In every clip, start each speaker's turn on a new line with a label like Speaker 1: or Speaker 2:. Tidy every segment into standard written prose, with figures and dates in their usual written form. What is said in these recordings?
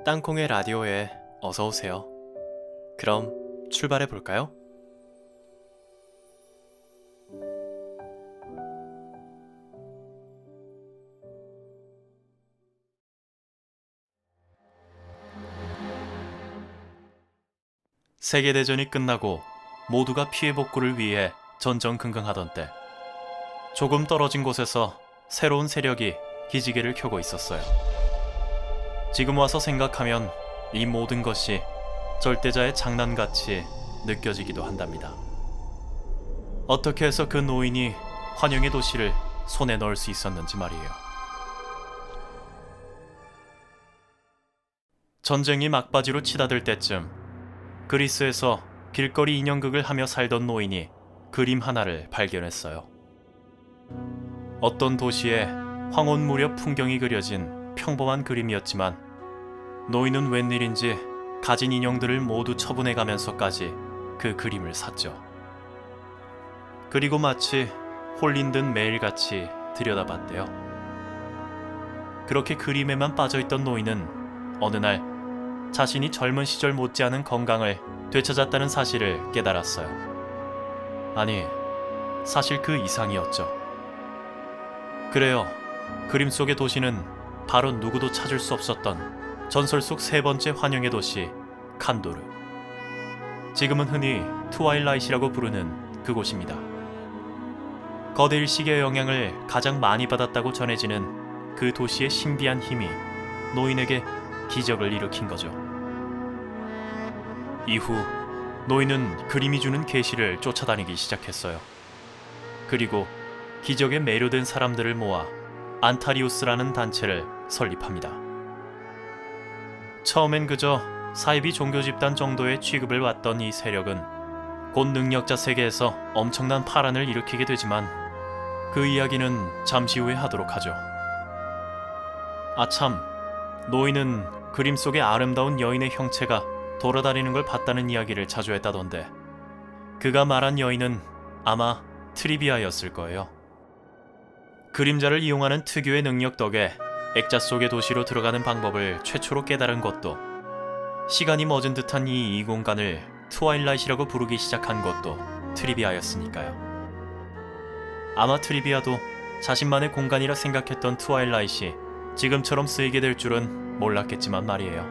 Speaker 1: 땅콩의 라디오에 어서 오세요. 그럼 출발해 볼까요? 세계대전이 끝나고 모두가 피해 복구를 위해 전전긍긍하던 때, 조금 떨어진 곳에서 새로운 세력이 기지개를 켜고 있었어요. 지금 와서 생각하면 이 모든 것이 절대자의 장난같이 느껴지기도 한답니다. 어떻게 해서 그 노인이 환영의 도시를 손에 넣을 수 있었는지 말이에요. 전쟁이 막바지로 치닫을 때쯤, 그리스에서 길거리 인형극을 하며 살던 노인이 그림 하나를 발견했어요. 어떤 도시에 황혼 무렵 풍경이 그려진 평범한 그림이었지만, 노인은 웬일인지 가진 인형들을 모두 처분해가면서까지 그 그림을 샀죠. 그리고 마치 홀린 듯 매일같이 들여다봤대요. 그렇게 그림에만 빠져있던 노인은 어느 날 자신이 젊은 시절 못지않은 건강을 되찾았다는 사실을 깨달았어요. 아니, 사실 그 이상이었죠. 그래요, 그림 속의 도시는 바로 누구도 찾을 수 없었던 전설 속 세 번째 환영의 도시 칸도르. 지금은 흔히 트와일라이트라고 부르는 그곳입니다. 거대 일식의 영향을 가장 많이 받았다고 전해지는 그 도시의 신비한 힘이 노인에게 기적을 일으킨 거죠. 이후 노인은 그림이 주는 계시를 쫓아다니기 시작했어요. 그리고 기적에 매료된 사람들을 모아 안타리우스라는 단체를 설립합니다. 처음엔 그저 사이비 종교 집단 정도의 취급을 받던 이 세력은 곧 능력자 세계에서 엄청난 파란을 일으키게 되지만, 그 이야기는 잠시 후에 하도록 하죠. 아참, 노인은 그림 속의 아름다운 여인의 형체가 돌아다니는 걸 봤다는 이야기를 자주 했다던데, 그가 말한 여인은 아마 트리비아였을 거예요. 그림자를 이용하는 특유의 능력 덕에 액자 속의 도시로 들어가는 방법을 최초로 깨달은 것도, 시간이 멎은 듯한 이 공간을 트와일라이트라고 부르기 시작한 것도 트리비아였으니까요. 아마 트리비아도 자신만의 공간이라 생각했던 트와일라이트이 지금처럼 쓰이게 될 줄은 몰랐겠지만 말이에요.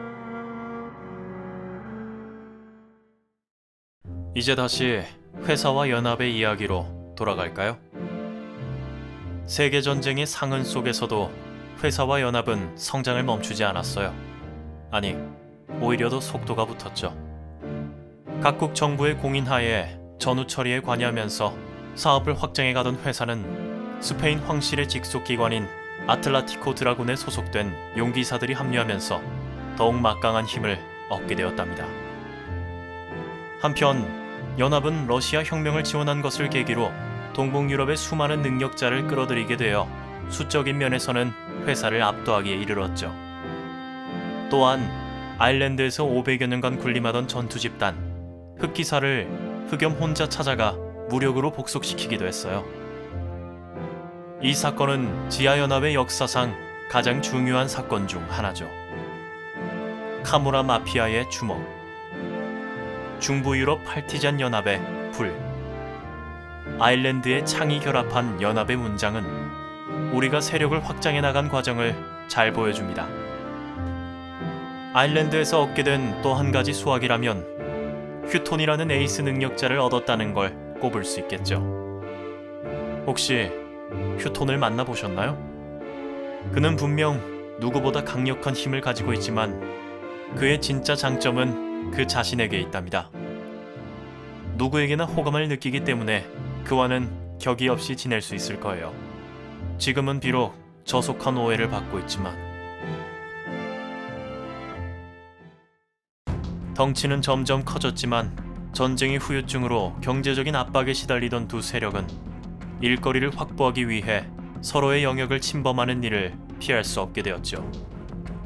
Speaker 1: 이제 다시 회사와 연합의 이야기로 돌아갈까요? 세계전쟁의 상흔 속에서도 회사와 연합은 성장을 멈추지 않았어요. 아니, 오히려 더 속도가 붙었죠. 각국 정부의 공인하에 전후 처리에 관여하면서 사업을 확장해가던 회사는 스페인 황실의 직속 기관인 아틀라티코 드라군에 소속된 용기사들이 합류하면서 더욱 막강한 힘을 얻게 되었답니다. 한편 연합은 러시아 혁명을 지원한 것을 계기로 동북 유럽의 수많은 능력자를 끌어들이게 되어 수적인 면에서는 회사를 압도하기에 이르렀죠. 또한 아일랜드에서 500여 년간 군림하던 전투 집단 흑기사를 흑염 혼자 찾아가 무력으로 복속시키기도 했어요. 이 사건은 지하연합의 역사상 가장 중요한 사건 중 하나죠. 카무라 마피아의 주먹, 중부 유럽 파티잔 연합의 불, 아일랜드의 창이 결합한 연합의 문장은 우리가 세력을 확장해 나간 과정을 잘 보여줍니다. 아일랜드에서 얻게 된 또 한 가지 수확이라면 휴톤이라는 에이스 능력자를 얻었다는 걸 꼽을 수 있겠죠. 혹시 휴톤을 만나보셨나요? 그는 분명 누구보다 강력한 힘을 가지고 있지만 그의 진짜 장점은 그 자신에게 있답니다. 누구에게나 호감을 느끼기 때문에 그와는 격이 없이 지낼 수 있을 거예요. 지금은 비록 저속한 오해를 받고 있지만. 덩치는 점점 커졌지만 전쟁의 후유증으로 경제적인 압박에 시달리던 두 세력은 일거리를 확보하기 위해 서로의 영역을 침범하는 일을 피할 수 없게 되었죠.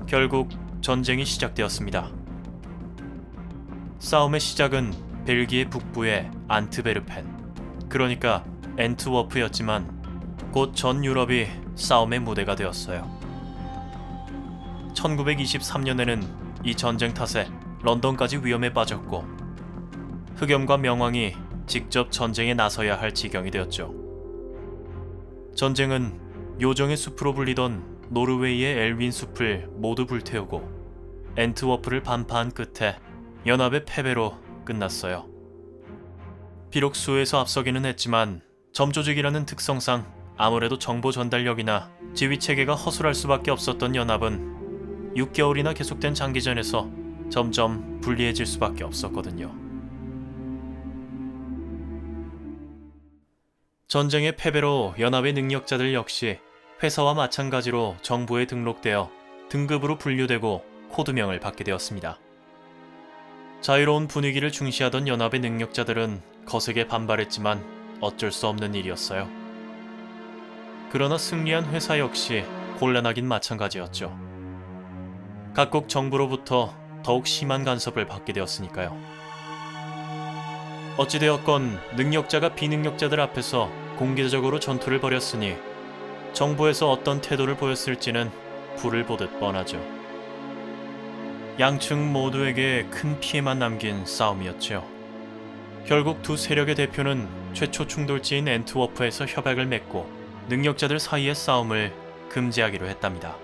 Speaker 1: 결국 전쟁이 시작되었습니다. 싸움의 시작은 벨기에 북부의 안트베르펜, 그러니까 앤트워프였지만 곧 전 유럽이 싸움의 무대가 되었어요. 1923년에는 이 전쟁 탓에 런던까지 위험에 빠졌고 흑염과 명왕이 직접 전쟁에 나서야 할 지경이 되었죠. 전쟁은 요정의 숲으로 불리던 노르웨이의 엘윈 숲을 모두 불태우고 앤트워프를 반파한 끝에 연합의 패배로 끝났어요. 비록 수에서 앞서기는 했지만 점조직이라는 특성상 아무래도 정보 전달력이나 지휘 체계가 허술할 수밖에 없었던 연합은 6개월이나 계속된 장기전에서 점점 불리해질 수밖에 없었거든요. 전쟁의 패배로 연합의 능력자들 역시 회사와 마찬가지로 정부에 등록되어 등급으로 분류되고 코드명을 받게 되었습니다. 자유로운 분위기를 중시하던 연합의 능력자들은 거세게 반발했지만 어쩔 수 없는 일이었어요. 그러나 승리한 회사 역시 곤란하긴 마찬가지였죠. 각국 정부로부터 더욱 심한 간섭을 받게 되었으니까요. 어찌되었건 능력자가 비능력자들 앞에서 공개적으로 전투를 벌였으니 정부에서 어떤 태도를 보였을지는 불을 보듯 뻔하죠. 양측 모두에게 큰 피해만 남긴 싸움이었죠. 결국 두 세력의 대표는 최초 충돌지인 앤트워프에서 협약을 맺고 능력자들 사이의 싸움을 금지하기로 했답니다.